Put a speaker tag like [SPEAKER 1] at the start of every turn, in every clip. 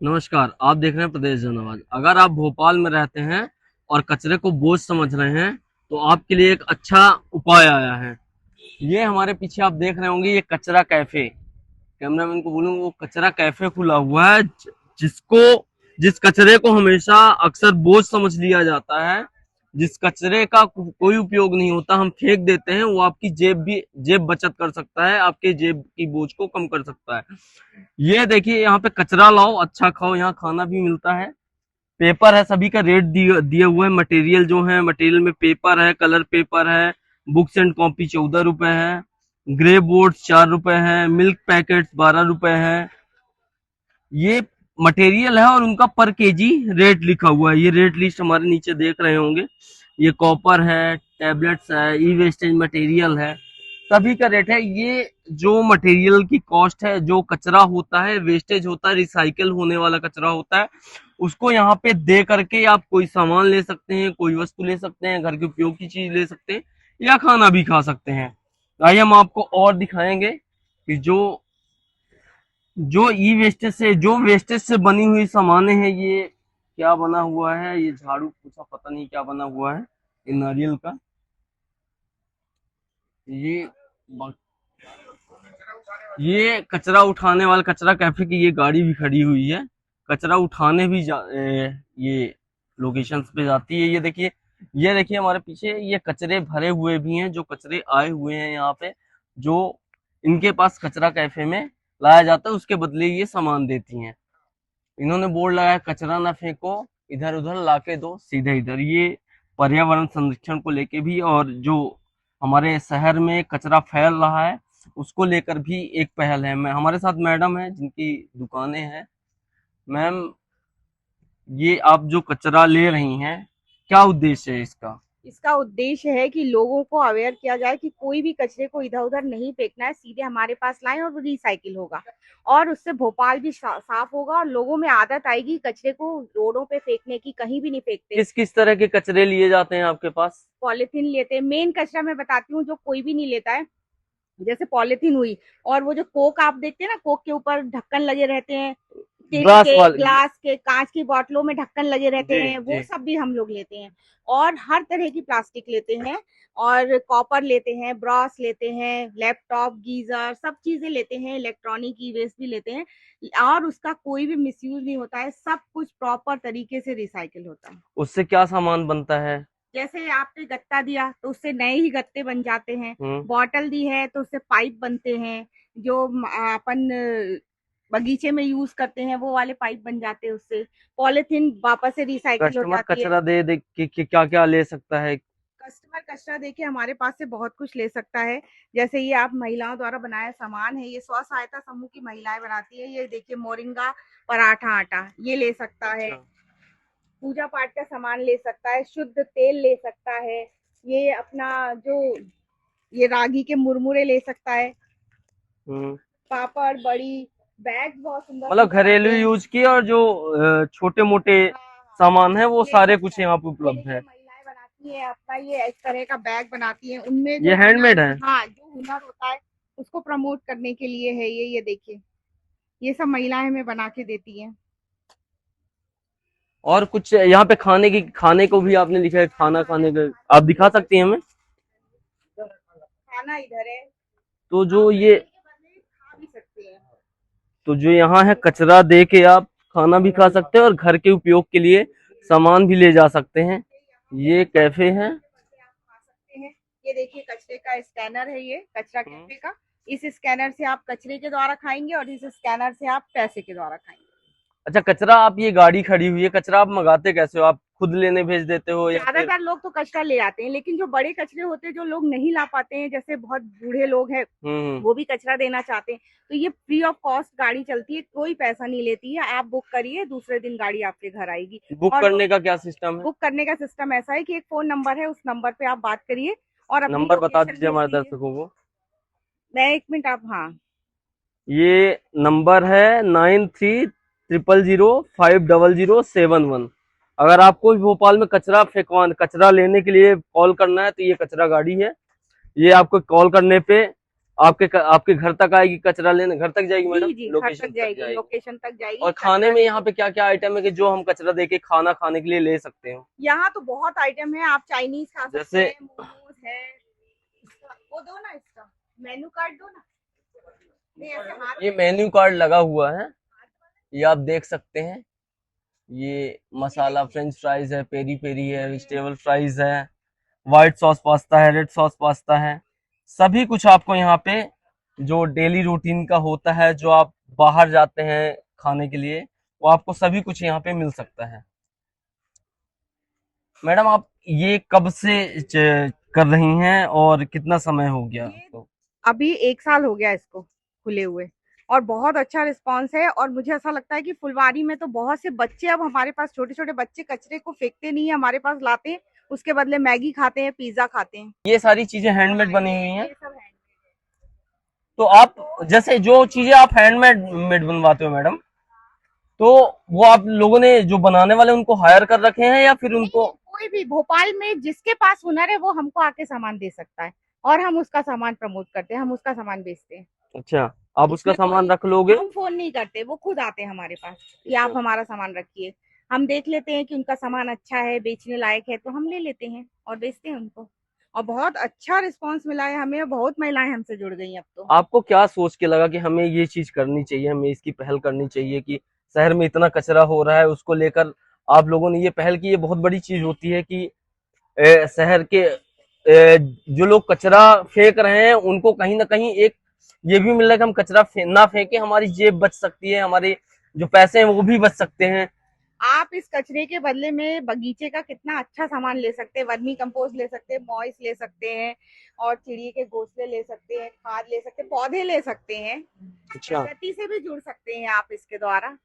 [SPEAKER 1] नमस्कार, आप देख रहे हैं प्रदेश जनआवाज। अगर आप भोपाल में रहते हैं और कचरे को बोझ समझ रहे हैं तो आपके लिए एक अच्छा उपाय आया है। ये हमारे पीछे आप देख रहे होंगे, ये कचरा कैफे। कैमरामैन को बोलूंगा, वो कचरा कैफे खुला हुआ है। जिस कचरे को हमेशा अक्सर बोझ समझ लिया जाता है, जिस कचरे का कोई उपयोग नहीं होता, हम फेंक देते हैं, वो आपकी जेब बचत कर सकता है, आपके जेब की बोझ को कम कर सकता है। ये देखिए, यहाँ पे कचरा लाओ, अच्छा खाओ, यहाँ खाना भी मिलता है। पेपर है, सभी का रेट दिए हुए हैं। मटेरियल जो है, मटेरियल में पेपर है, कलर पेपर है, बुक्स एंड कॉपी 14 रुपए है, ग्रे बोर्ड 4 रुपए है, मिल्क पैकेट 12 रुपए है। ये मटेरियल है और उनका पर केजी रेट लिखा हुआ है। ये रेट लिस्ट हमारे नीचे देख रहे होंगे। ये कॉपर है, टैबलेट्स है, ई वेस्टेज मटेरियल है, सभी का रेट है। ये जो मटेरियल की कॉस्ट है, जो कचरा होता है, वेस्टेज होता है, रिसाइकल होने वाला कचरा होता है, उसको यहाँ पे दे करके आप कोई सामान ले सकते हैं, कोई वस्तु ले सकते हैं, घर के उपयोग की चीज ले सकते हैं, या खाना भी खा सकते हैं। आइए हम आपको और दिखाएंगे कि जो जो ई वेस्टेज से जो वेस्टेज से बनी हुई सामानें हैं, ये क्या बना हुआ है। ये झाड़ू पोछा पता नहीं क्या बना हुआ है, ये नारियल का। ये ये कचरा उठाने वाला कचरा कैफे की ये गाड़ी भी खड़ी हुई है। कचरा उठाने भी ये लोकेशंस पे जाती है। ये देखिए हमारे पीछे ये कचरे भरे हुए भी हैं, जो कचरे आए हुए हैं यहाँ पे, जो इनके पास कचरा कैफे में लाया जाता है, उसके बदले ये सामान देती हैं। इन्होंने बोर्ड लगाया, कचरा ना फेंको, इधर उधर लाके दो सीधे इधर। ये पर्यावरण संरक्षण को लेके भी, और जो हमारे शहर में कचरा फैल रहा है उसको लेकर भी एक पहल है। मैं हमारे साथ मैडम है जिनकी दुकानें हैं। मैम, ये आप जो कचरा ले रही हैं, क्या उद्देश्य है इसका?
[SPEAKER 2] इसका उद्देश्य है कि लोगों को अवेयर किया जाए कि कोई भी कचरे को इधर उधर नहीं फेंकना है, सीधे हमारे पास लाएं और वो रिसाइकिल होगा और उससे भोपाल भी साफ होगा और लोगों में आदत आएगी कचरे को रोडों पे फेंकने की। कहीं भी नहीं फेंकते।
[SPEAKER 1] किस किस तरह के कचरे लिए जाते हैं आपके पास?
[SPEAKER 2] पॉलिथीन लेते हैं। मेन कचरा मैं बताती हूँ जो कोई भी नहीं लेता है, जैसे पॉलिथीन हुई, और वो जो कोक आप देखते हैं ना, कोक के ऊपर ढक्कन लगे रहते हैं, स्टील
[SPEAKER 1] ग्लास
[SPEAKER 2] के,
[SPEAKER 1] वाले।
[SPEAKER 2] ग्लास के, कांच की बोतलों में ढक्कन लगे रहते
[SPEAKER 1] जी
[SPEAKER 2] हैं, वो
[SPEAKER 1] जी।
[SPEAKER 2] सब भी हम लोग लेते हैं। और हर तरह की प्लास्टिक लेते हैं, और कॉपर लेते हैं, ब्रॉस लेते हैं, लैपटॉप, गीजर, सब चीजें लेते हैं, इलेक्ट्रॉनिक की वेस्ट भी लेते हैं। और उसका कोई भी मिसयूज नहीं होता है, सब कुछ प्रॉपर तरीके से रिसाइकिल होता है।
[SPEAKER 1] उससे क्या सामान बनता है?
[SPEAKER 2] जैसे आपने गत्ता दिया तो उससे नए ही गत्ते बन जाते हैं।
[SPEAKER 1] हम्म।
[SPEAKER 2] बॉटल दी है तो उससे पाइप बनते हैं, जो अपन बगीचे में यूज करते हैं, वो वाले पाइप बन जाते हैं उससे। पॉलिथीन वापस से रिसाइकिल हो
[SPEAKER 1] कस्टमर
[SPEAKER 2] जाती है।
[SPEAKER 1] कचरा दे दे के क्या क्या ले सकता है?
[SPEAKER 2] कस्टमर कचरा देखिए हमारे पास से बहुत कुछ ले सकता है। जैसे ये आप महिलाओं द्वारा बनाया सामान है, ये स्व सहायता समूह की महिलाएं बनाती है। ये देखिए मोरिंगा पराठा आटा, ये ले सकता है।
[SPEAKER 1] अच्छा।
[SPEAKER 2] पूजा पाठ का सामान ले सकता है, शुद्ध तेल ले सकता है। ये अपना जो ये रागी के मुरमुरे ले सकता है।
[SPEAKER 1] हम्म।
[SPEAKER 2] पापड़, बड़ी, बैग बहुत सुंदर
[SPEAKER 1] मतलब
[SPEAKER 2] सुंदर आते
[SPEAKER 1] घरेलू
[SPEAKER 2] हैं।
[SPEAKER 1] यूज की, और जो छोटे मोटे
[SPEAKER 2] हाँ हाँ,
[SPEAKER 1] सामान है वो
[SPEAKER 2] ले
[SPEAKER 1] सारे
[SPEAKER 2] सकता
[SPEAKER 1] कुछ
[SPEAKER 2] है।
[SPEAKER 1] यहाँ पे उपलब्ध
[SPEAKER 2] ये
[SPEAKER 1] है।
[SPEAKER 2] महिलाएं बनाती है अपना, ये इस तरह का बैग बनाती है। उनमें जो
[SPEAKER 1] ये
[SPEAKER 2] हुनर,
[SPEAKER 1] हैंडमेड है।
[SPEAKER 2] हाँ जो हुनर होता है उसको प्रमोट करने के लिए है। ये देखिए, ये सब महिलाएं हमें बना के देती हैं।
[SPEAKER 1] और कुछ यहाँ पे खाने को भी आपने लिखा है,
[SPEAKER 2] हाँ,
[SPEAKER 1] खाना
[SPEAKER 2] खाना
[SPEAKER 1] खाने का
[SPEAKER 2] खाने
[SPEAKER 1] आप
[SPEAKER 2] को
[SPEAKER 1] दिखा
[SPEAKER 2] ले
[SPEAKER 1] सकती हैं
[SPEAKER 2] सकते
[SPEAKER 1] हमें?
[SPEAKER 2] हैं। खाना इधर है,
[SPEAKER 1] तो
[SPEAKER 2] आप
[SPEAKER 1] जो ये
[SPEAKER 2] कचरे के बदले खा भी सकते हैं।
[SPEAKER 1] तो जो यहाँ है, कचरा दे के आप खाना भी खा सकते हैं और घर के उपयोग के लिए सामान भी ले जा सकते हैं। ये कैफे है।
[SPEAKER 2] आप खा सकते हैं। ये देखिए कचरे का स्कैनर है, ये कचरा
[SPEAKER 1] हम्म।
[SPEAKER 2] कैफे का। इस स्कैनर से आप कचरे के द्वारा खाएंगे और इस स्कैनर से आप पैसे के द्वारा खाएंगे।
[SPEAKER 1] अच्छा, कचरा आप, ये गाड़ी खड़ी हुई है, कचरा आप मंगाते कैसे हो? आप खुद लेने भेज देते हो या फिर?
[SPEAKER 2] ज्यादातर लोग तो कचरा ले आते हैं, लेकिन जो बड़े कचरे होते हैं जो लोग नहीं ला पाते हैं, जैसे बहुत बूढ़े लोग हैं,
[SPEAKER 1] हम्म।
[SPEAKER 2] वो भी कचरा देना चाहते हैं, तो ये फ्री ऑफ कॉस्ट गाड़ी चलती है, कोई पैसा नहीं लेती है। आप बुक करिए, दूसरे दिन गाड़ी आपके घर आएगी।
[SPEAKER 1] बुक
[SPEAKER 2] और
[SPEAKER 1] करने का क्या सिस्टम है?
[SPEAKER 2] बुक करने का सिस्टम ऐसा है कि एक फोन नंबर है, उस नंबर पे आप बात करिए और अपनी
[SPEAKER 1] नंबर बता
[SPEAKER 2] लोकेशन
[SPEAKER 1] दीजिए
[SPEAKER 2] भेज
[SPEAKER 1] हमारे
[SPEAKER 2] दीजिए।
[SPEAKER 1] दर्शकों को।
[SPEAKER 2] मैं एक मिनट, आप, हाँ,
[SPEAKER 1] ये नंबर है 9300050071। अगर आपको भी भोपाल में कचरा लेने के लिए कॉल करना है तो ये कचरा गाड़ी है। ये आपको कॉल करने पे आपके घर तक आएगी, कचरा लेने घर तक जाएगी मैडम?
[SPEAKER 2] जी जी, घर
[SPEAKER 1] लोकेशन
[SPEAKER 2] तक जाएगी, लोकेशन तक जाएगी।
[SPEAKER 1] और खाने में यहाँ पे क्या क्या आइटम है कि जो हम कचरा देके खाना खाने के लिए ले सकते हो?
[SPEAKER 2] यहाँ तो बहुत आइटम है, आप चाइनीज खा सकते
[SPEAKER 1] जैसे
[SPEAKER 2] हैं, मोमोज है। वो दो ना, इसका मेनू कार्ड दो ना। नहीं, ऐसे हाथ
[SPEAKER 1] ये मेन्यू कार्ड लगा हुआ है, ये आप देख सकते हैं। ये मसाला फ्रेंच फ्राइज है, पेरी पेरी है, वेजिटेबल फ्राइज है, व्हाइट सॉस पास्ता है, रेड सॉस पास्ता है। सभी कुछ आपको यहाँ पे जो डेली रूटीन का होता है, जो आप बाहर जाते हैं खाने के लिए, वो आपको सभी कुछ यहाँ पे मिल सकता है। मैडम आप ये कब से कर रही हैं और कितना समय हो गया
[SPEAKER 2] ये
[SPEAKER 1] आपको?
[SPEAKER 2] अभी 1 साल हो गया इसको खुले हुए, और बहुत अच्छा रिस्पांस है। और मुझे ऐसा लगता है कि फुलवारी में तो बहुत से बच्चे, अब हमारे पास छोटे छोटे बच्चे कचरे को फेंकते नहीं है, हमारे पास लाते हैं, उसके बदले मैगी खाते हैं, पिज्जा खाते हैं।
[SPEAKER 1] ये सारी चीजें हैंडमेड बनी हुई हैं।
[SPEAKER 2] ये सब है।
[SPEAKER 1] तो आप जैसे जो चीजें आप हैंडमेड मेड बनवाते हो मैडम, तो वो आप लोगों ने जो बनाने वाले उनको हायर कर रखे हैं या फिर
[SPEAKER 2] नहीं,
[SPEAKER 1] उनको?
[SPEAKER 2] कोई भी भोपाल में जिसके पास हुनर है वो हमको आके सामान दे सकता है, और हम उसका सामान प्रमोट करते हैं, हम उसका सामान बेचते हैं।
[SPEAKER 1] अच्छा, आप उसका
[SPEAKER 2] इसमें
[SPEAKER 1] सामान
[SPEAKER 2] कोई,
[SPEAKER 1] रख लोगे?
[SPEAKER 2] हम फोन नहीं करते, वो खुद आते हैं हमारे पास कि
[SPEAKER 1] अच्छा।
[SPEAKER 2] आप हमारा सामान रखिए। हम देख लेते हैं कि उनका सामान अच्छा है, बेचने लायक है, तो हम ले लेते हैं और बेचते हैं उनको। और बहुत अच्छा रिस्पांस मिला है हमें, बहुत महिलाएं हमसे जुड़ गई अब तो।
[SPEAKER 1] आपको क्या सोच के लगा कि हमें ये चीज करनी चाहिए, हमें इसकी पहल करनी चाहिए कि शहर में इतना कचरा हो रहा है, उसको लेकर आप लोगों ने ये पहल की? ये बहुत बड़ी चीज होती है कि शहर के जो लोग कचरा फेंक रहे हैं उनको कहीं ना कहीं एक ये भी मिल रहा है कि हम कचरा ना फेंके, हमारी जेब बच सकती है, हमारे जो पैसे हैं वो भी बच सकते हैं।
[SPEAKER 2] आप इस कचरे के बदले में बगीचे का कितना अच्छा सामान ले सकते हैं, वर्मी कंपोस्ट ले सकते हैं, मॉइस ले सकते हैं, और चिड़िए के घोंसले ले सकते हैं, खाद ले सकते हैं, पौधे ले सकते हैं।
[SPEAKER 1] अच्छा,
[SPEAKER 2] प्रकृति से भी जुड़ सकते हैं आप इसके द्वारा।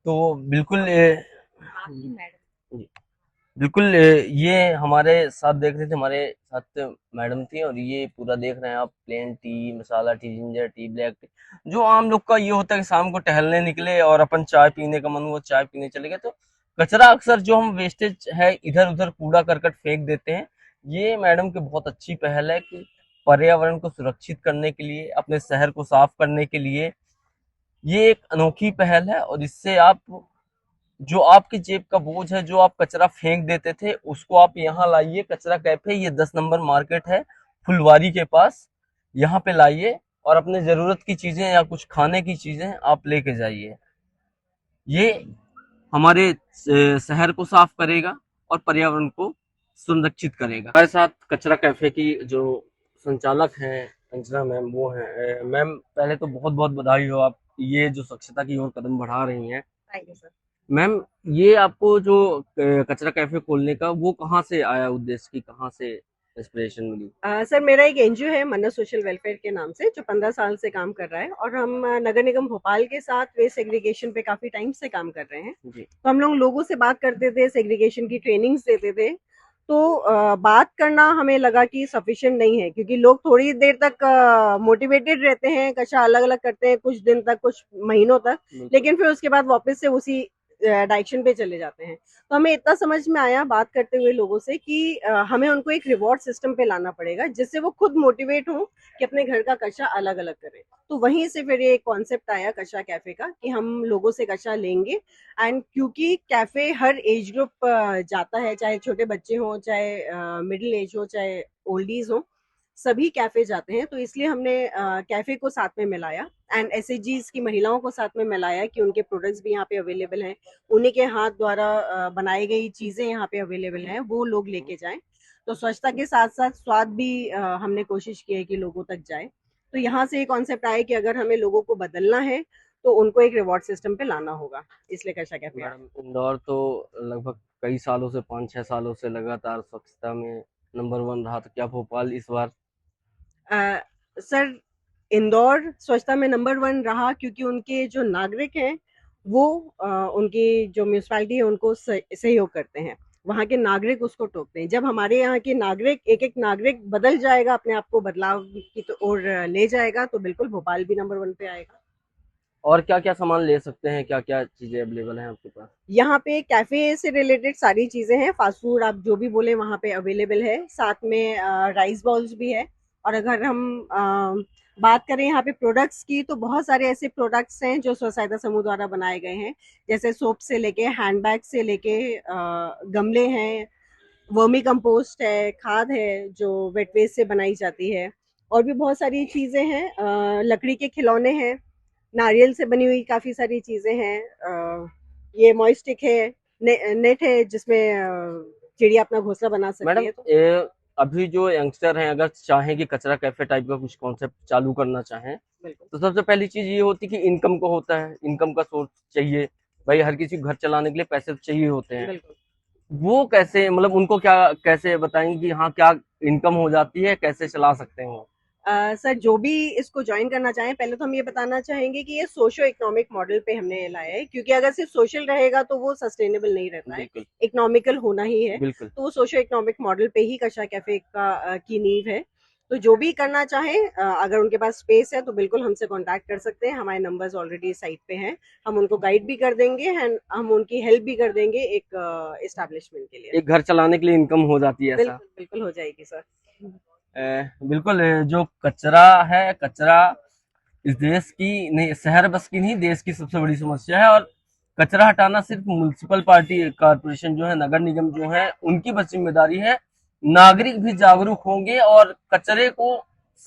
[SPEAKER 1] तो बिल्कुल
[SPEAKER 2] बाकी मैडम,
[SPEAKER 1] बिल्कुल ये हमारे साथ देख रहे थे, हमारे साथ मैडम थी, और ये पूरा देख रहे हैं आप, plain tea, masala tea, ginger tea, black tea. जो आम लोग का ये होता है कि शाम को टहलने निकले और अपन चाय पीने का मन हुआ, चाय पीने चले गए, तो कचरा अक्सर जो हम वेस्टेज है इधर उधर कूड़ा करकट फेंक देते हैं। ये मैडम की बहुत अच्छी पहल है कि पर्यावरण को सुरक्षित करने के लिए, अपने शहर को साफ करने के लिए ये एक अनोखी पहल है। और इससे आप जो आपकी जेब का बोझ है, जो आप कचरा फेंक देते थे, उसको आप यहाँ लाइए। कचरा कैफे, ये 10 नंबर मार्केट है फुलवारी के पास, यहाँ पे लाइए और अपने जरूरत की चीजें या कुछ खाने की चीजें आप लेके जाइए। ये हमारे शहर को साफ करेगा और पर्यावरण को संरक्षित करेगा। हमारे साथ कचरा कैफे की जो संचालक हैं अंजना मैम, वो हैं। मैम पहले तो बहुत बहुत बधाई हो, आप ये जो स्वच्छता की ओर कदम बढ़ा रही हैं।
[SPEAKER 2] Thank you sir.
[SPEAKER 1] मैम ये आपको जो कचरा कैफे खोलने का वो कहाँ से आया उद्देश्य, की कहाँ से इंस्पिरेशन मिली?
[SPEAKER 3] सर मेरा एक एनजीओ है मन्नत सोशल वेलफेयर के नाम से, जो 15 साल से काम कर रहा है, और हम नगर निगम भोपाल के साथ वेस्ट सेग्रीगेशन पे काफी टाइम से काम कर रहे हैं।
[SPEAKER 1] जी।
[SPEAKER 3] तो हम लोग लोगों से बात करते थे, सेग्रीगेशन की ट्रेनिंग्स देते थे। तो बात करना हमें लगा कि सफिशिएंट नहीं है, क्योंकि लोग थोड़ी देर तक मोटिवेटेड रहते हैं, कचरा अलग अलग करते हैं कुछ दिन तक, कुछ महीनों तक, लेकिन फिर उसके बाद वापस से उसी डायरेक्शन पे चले जाते हैं। तो हमें इतना समझ में आया बात करते हुए लोगों से कि हमें उनको एक रिवॉर्ड सिस्टम पे लाना पड़ेगा, जिससे वो खुद मोटिवेट हो कि अपने घर का कचरा अलग अलग करें। तो वहीं से फिर ये कॉन्सेप्ट आया कचरा कैफे का, कि हम लोगों से कचरा लेंगे। एंड क्योंकि कैफे हर एज ग्रुप जाता है, चाहे छोटे बच्चे हों, चाहे मिडिल एज हो, चाहे ओल्डीज हो, सभी कैफे जाते हैं, तो इसलिए हमने कैफे को साथ में मिलाया एंड एसएचजीज की महिलाओं को साथ में मिलाया कि उनके प्रोडक्ट्स भी यहाँ पे अवेलेबल हैं, उन्हीं के हाथ द्वारा बनाई गई चीजें यहाँ पे अवेलेबल हैं, वो लोग लेके जाएं। तो स्वच्छता के साथ साथ स्वाद भी हमने कोशिश की है कि लोगों तक जाए। तो यहाँ से ये कॉन्सेप्ट आया कि अगर हमें लोगों को बदलना है तो उनको एक रिवॉर्ड सिस्टम पे लाना होगा, इसलिए कशा कैफे आया।
[SPEAKER 1] मैडम इंदौर तो लगभग कई सालों से, 5-6 सालों से लगातार स्वच्छता में नंबर 1 रहा, तो क्या भोपाल इस बार?
[SPEAKER 3] सर इंदौर स्वच्छता में नंबर 1 रहा क्योंकि उनके जो नागरिक हैं वो उनकी जो म्यूनसिपैलिटी है उनको सहयोग करते हैं, वहाँ के नागरिक उसको टोकते हैं। जब हमारे यहाँ के नागरिक, एक एक नागरिक बदल जाएगा, अपने आप को बदलाव की तो ओर ले जाएगा, तो बिल्कुल भोपाल भी नंबर 1 पे आएगा।
[SPEAKER 1] और क्या क्या सामान ले सकते हैं, क्या क्या चीजें अवेलेबल हैं आपके पास?
[SPEAKER 3] यहाँ पे कैफे से रिलेटेड सारी चीजें हैं, फास्ट फूड आप जो भी बोले वहाँ पे अवेलेबल है, साथ में राइस बॉल्स भी है, और अगर हम बात करें यहाँ पे प्रोडक्ट्स की, तो बहुत सारे ऐसे प्रोडक्ट्स हैं जो स्व सहायता समूह द्वारा बनाए गए हैं, जैसे सोप से लेके हैंडबैग से लेके गमले हैं, वर्मी कंपोस्ट है, खाद है जो वेट वेस्ट से बनाई जाती है, और भी बहुत सारी चीजें हैं। लकड़ी के खिलौने हैं, नारियल से बनी हुई काफी सारी चीजें हैं। ये मॉइस्टिक है, नेट है जिसमें चिड़िया अपना घोंसला बना सकती
[SPEAKER 1] मैडम
[SPEAKER 3] है। तो
[SPEAKER 1] अभी जो यंगस्टर हैं अगर चाहें कि कचरा कैफे टाइप का कुछ कॉन्सेप्ट चालू करना चाहें,
[SPEAKER 3] बिल्कुल
[SPEAKER 1] तो सबसे पहली चीज ये होती है कि इनकम को होता है, इनकम का सोर्स चाहिए। भाई हर किसी को घर चलाने के लिए पैसे तो चाहिए होते हैं।
[SPEAKER 3] बिल्कुल।
[SPEAKER 1] वो कैसे, मतलब उनको क्या कैसे बताएंगे कि हाँ क्या इनकम हो जाती है, कैसे चला सकते हैं वो?
[SPEAKER 3] सर, जो भी इसको ज्वाइन करना चाहें, पहले तो हम ये बताना चाहेंगे कि ये सोशो इकोनॉमिक मॉडल पे हमने लाया है, क्योंकि अगर सिर्फ सोशल रहेगा तो वो सस्टेनेबल नहीं रहता है,
[SPEAKER 1] बिल्कुल
[SPEAKER 3] इकोनॉमिकल होना ही है।
[SPEAKER 1] बिल्कुल।
[SPEAKER 3] तो वो सोशो इकोनॉमिक मॉडल पे ही कचरा कैफे का की नींव है। तो जो भी करना चाहें, अगर उनके पास स्पेस है तो बिल्कुल हमसे कांटेक्ट कर सकते हैं। हमारे नंबर्स ऑलरेडी साइट पे हैं, हम उनको गाइड भी कर देंगे एंड हम उनकी हेल्प भी कर देंगे एक एस्टैब्लिशमेंट के लिए।
[SPEAKER 1] एक घर चलाने के लिए इनकम हो जाती है ऐसा?
[SPEAKER 3] बिल्कुल बिल्कुल हो जाएगी सर।
[SPEAKER 1] बिल्कुल। जो कचरा है, कचरा इस देश की नहीं, शहर बस की नहीं, देश की सबसे बड़ी समस्या है। और कचरा हटाना सिर्फ म्युनिसिपल पार्टी कारपोरेशन जो है, नगर निगम जो है, उनकी बस जिम्मेदारी है। नागरिक भी जागरूक होंगे और कचरे को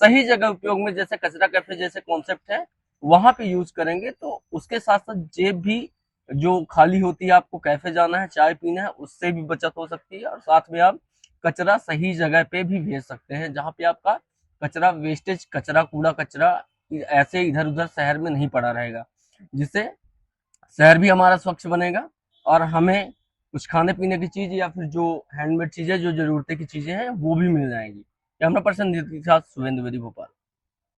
[SPEAKER 1] सही जगह उपयोग में, जैसे कचरा कैफे जैसे कॉन्सेप्ट है वहां पे यूज करेंगे, तो उसके साथ साथ जेब भी जो खाली होती है, आपको कैफे जाना है, चाय पीना है, उससे भी बचत हो सकती है। और साथ में आप कचरा सही जगह पे भी भेज सकते हैं, जहाँ पे आपका कचरा वेस्टेज, कचरा, कूड़ा कचरा ऐसे इधर उधर शहर में नहीं पड़ा रहेगा, जिससे शहर भी हमारा स्वच्छ बनेगा और हमें कुछ खाने पीने की चीज या फिर जो हैंडमेड चीजें, जो जरूरत की चीजें हैं, वो भी मिल जाएंगी। कैमरा पर्सन के साथ सुवेंदु बेदी, भोपाल।